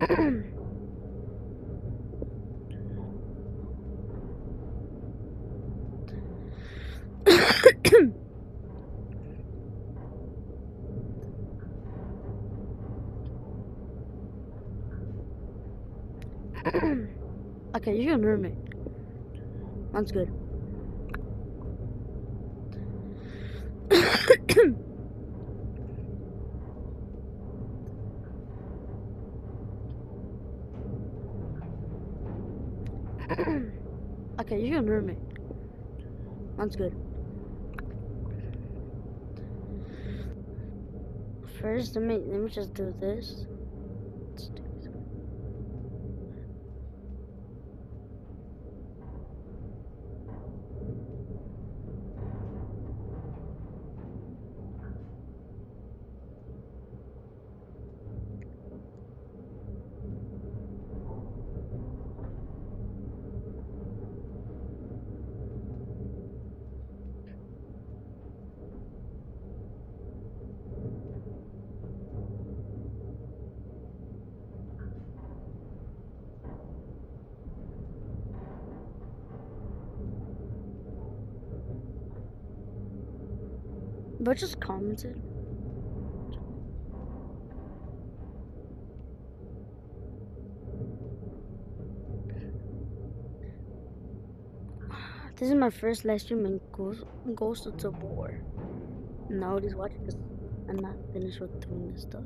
Okay, you can hear me. That's good. Okay, you can hear me. That's good. First, let me just do this. Let's do this. But just commented. This is my first live stream in Ghost of Tabor. No, just watching this. I'm not finished with doing this stuff.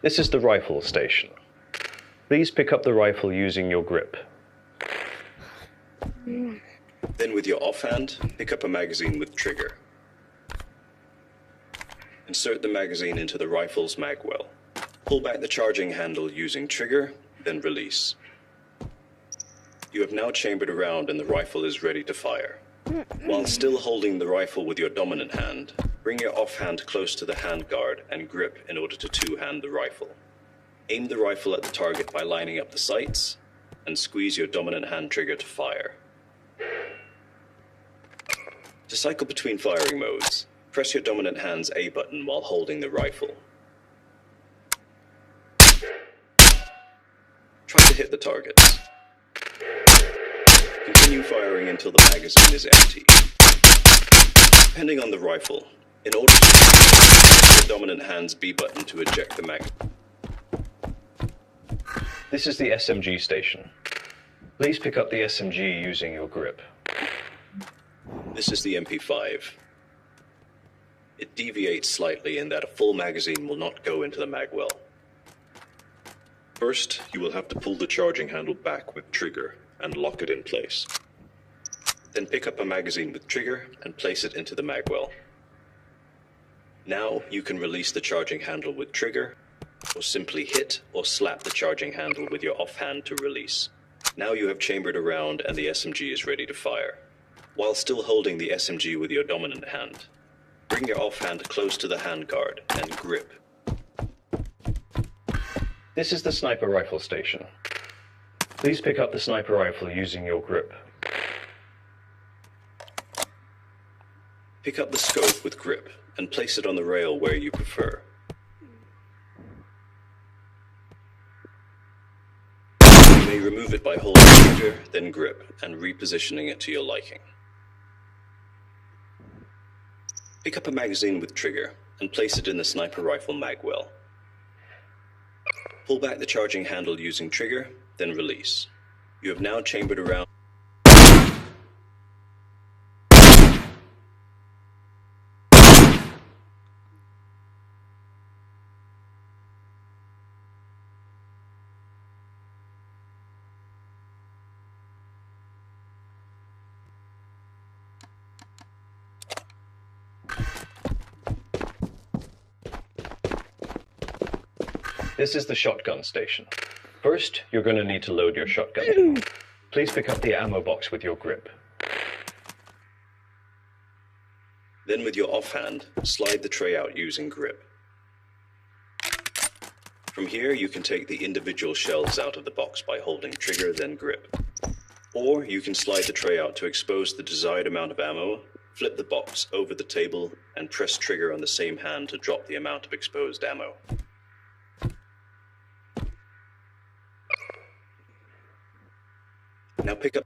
This is the rifle station. Please pick up the rifle using your grip. Then with your offhand, pick up a magazine with trigger. Insert the magazine into the rifle's mag well. Pull back the charging handle using trigger, then release. You have now chambered a round and the rifle is ready to fire. While still holding the rifle with your dominant hand, bring your offhand close to the handguard and grip in order to two-hand the rifle. Aim the rifle at the target by lining up the sights, and squeeze your dominant hand trigger to fire. To cycle between firing modes, press your dominant hand's A button while holding the rifle. Try to hit the targets. Continue firing until the magazine is empty. Depending on the rifle, in order to press the dominant hand's B button to eject the mag. This is the SMG station. Please pick up the SMG using your grip. This is the MP5. It deviates slightly in that a full magazine will not go into the mag well. First, you will have to pull the charging handle back with trigger and lock it in place. Then pick up a magazine with trigger and place it into the mag well. Now you can release the charging handle with trigger, or simply hit or slap the charging handle with your offhand to release. Now you have chambered a round and the SMG is ready to fire. While still holding the SMG with your dominant hand, bring your offhand close to the handguard and grip. This is the sniper rifle station. Please pick up the sniper rifle using your grip. Pick up the scope with grip and place it on the rail where you prefer. may remove it by holding trigger, then grip, and repositioning it to your liking. Pick up a magazine with trigger and place it in the sniper rifle mag well. Pull back the charging handle using trigger, then release. You have now chambered around. This is the shotgun station. First, you're going to need to load your shotgun. Please pick up the ammo box with your grip. Then with your offhand, slide the tray out using grip. From here, you can take the individual shells out of the box by holding trigger, then grip. Or you can slide the tray out to expose the desired amount of ammo, flip the box over the table, and press trigger on the same hand to drop the amount of exposed ammo. Now pick up.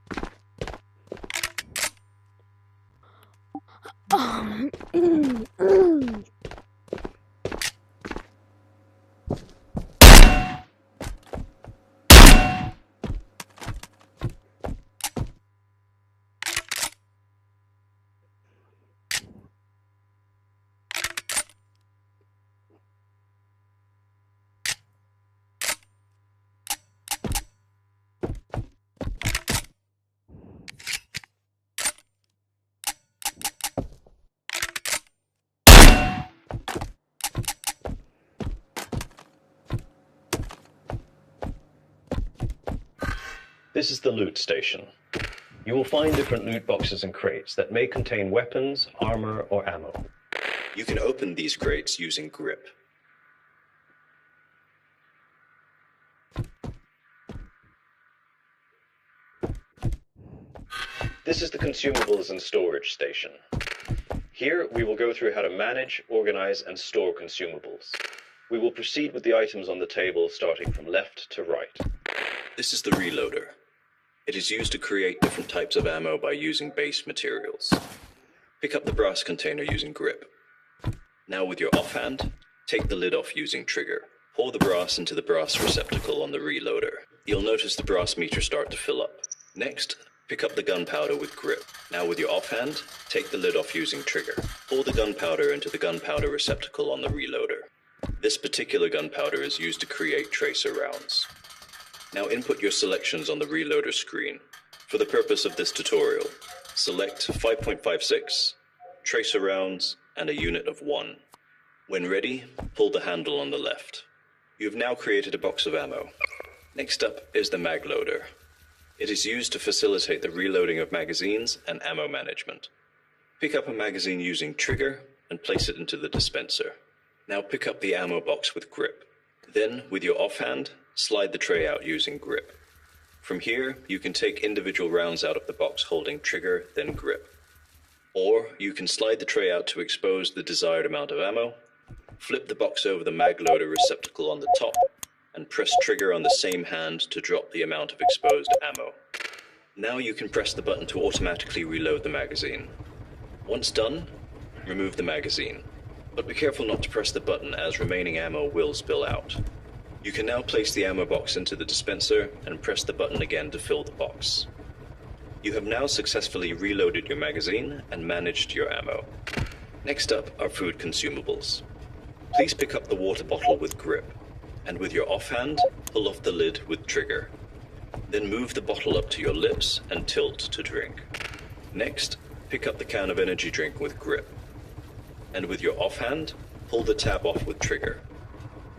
This is the loot station. You will find different loot boxes and crates that may contain weapons, armor, or ammo. You can open these crates using grip. This is the consumables and storage station. Here, we will go through how to manage, organize, and store consumables. We will proceed with the items on the table starting from left to right. This is the reloader. It is used to create different types of ammo by using base materials. Pick up the brass container using grip. Now with your offhand, take the lid off using trigger. Pour the brass into the brass receptacle on the reloader. You'll notice the brass meter start to fill up. Next, pick up the gunpowder with grip. Now with your offhand, take the lid off using trigger. Pour the gunpowder into the gunpowder receptacle on the reloader. This particular gunpowder is used to create tracer rounds. Now input your selections on the reloader screen. For the purpose of this tutorial, select 5.56, tracer rounds, and a unit of 1. When ready, pull the handle on the left. You have now created a box of ammo. Next up is the mag loader. It is used to facilitate the reloading of magazines and ammo management. Pick up a magazine using trigger and place it into the dispenser. Now pick up the ammo box with grip. Then, with your offhand, slide the tray out using grip. From here, you can take individual rounds out of the box holding trigger, then grip. Or you can slide the tray out to expose the desired amount of ammo, flip the box over the mag loader receptacle on the top, and press trigger on the same hand to drop the amount of exposed ammo. Now you can press the button to automatically reload the magazine. Once done, remove the magazine. But be careful not to press the button as remaining ammo will spill out. You can now place the ammo box into the dispenser and press the button again to fill the box. You have now successfully reloaded your magazine and managed your ammo. Next up are food consumables. Please pick up the water bottle with grip, and with your offhand, pull off the lid with trigger. Then move the bottle up to your lips and tilt to drink. Next, pick up the can of energy drink with grip, and with your offhand, pull the tab off with trigger.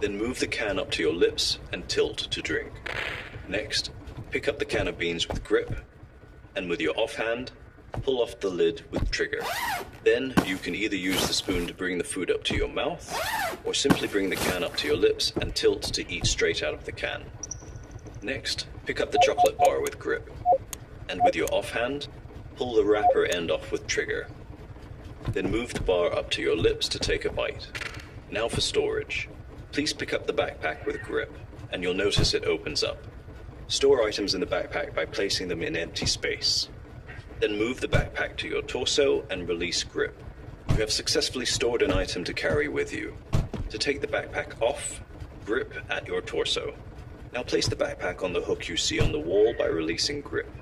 Then move the can up to your lips and tilt to drink. Next, pick up the can of beans with grip, and with your offhand, pull off the lid with trigger. Then you can either use the spoon to bring the food up to your mouth, or simply bring the can up to your lips and tilt to eat straight out of the can. Next, pick up the chocolate bar with grip, and with your offhand, pull the wrapper end off with trigger. Then move the bar up to your lips to take a bite. Now for storage. Please pick up the backpack with grip, and you'll notice it opens up. Store items in the backpack by placing them in empty space. Then move the backpack to your torso and release grip. You have successfully stored an item to carry with you. To take the backpack off, grip at your torso. Now place the backpack on the hook you see on the wall by releasing grip.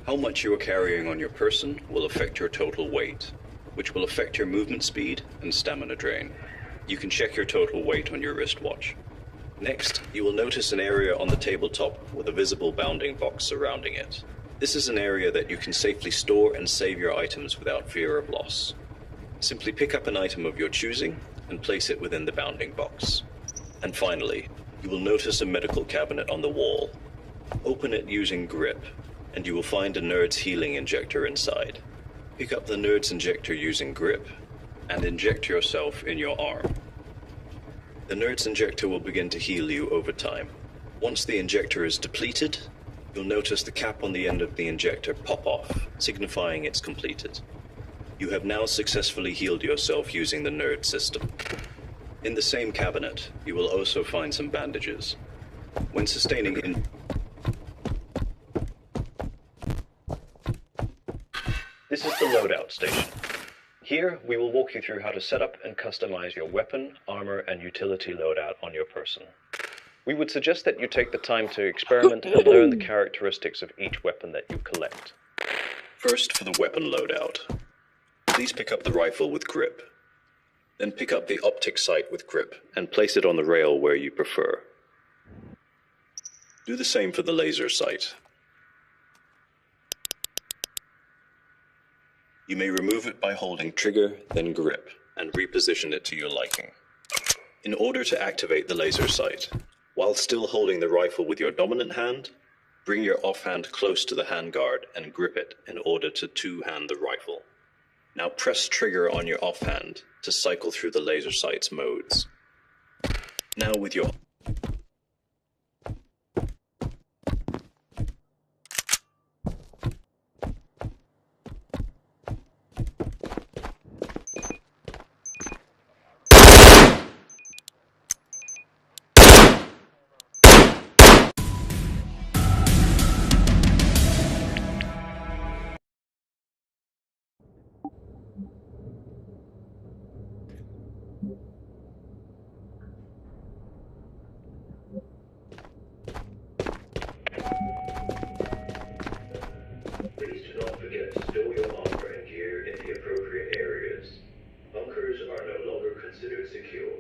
How much you are carrying on your person will affect your total weight, which will affect your movement speed and stamina drain. You can check your total weight on your wristwatch. Next, you will notice an area on the tabletop with a visible bounding box surrounding it. This is an area that you can safely store and save your items without fear of loss. Simply pick up an item of your choosing and place it within the bounding box. And finally, you will notice a medical cabinet on the wall. Open it using grip, and you will find a Nerd's healing injector inside. Pick up the Nerd's injector using grip, and inject yourself in your arm. The Nerd's injector will begin to heal you over time. Once the injector is depleted, you'll notice the cap on the end of the injector pop off, signifying it's completed. You have now successfully healed yourself using the Nerd system. In the same cabinet, you will also find some bandages. When sustaining in... This is the loadout station. Here, we will walk you through how to set up and customize your weapon, armor, and utility loadout on your person. We would suggest that you take the time to experiment and learn the characteristics of each weapon that you collect. First, for the weapon loadout. Please pick up the rifle with grip. Then pick up the optic sight with grip and place it on the rail where you prefer. Do the same for the laser sight. You may remove it by holding trigger, then grip, and reposition it to your liking. In order to activate the laser sight, while still holding the rifle with your dominant hand, bring your offhand close to the handguard and grip it in order to two-hand the rifle. Now press trigger on your offhand to cycle through the laser sight's modes. Now with your Please do not forget to store your armor and gear in the appropriate areas. Bunkers are no longer considered secure.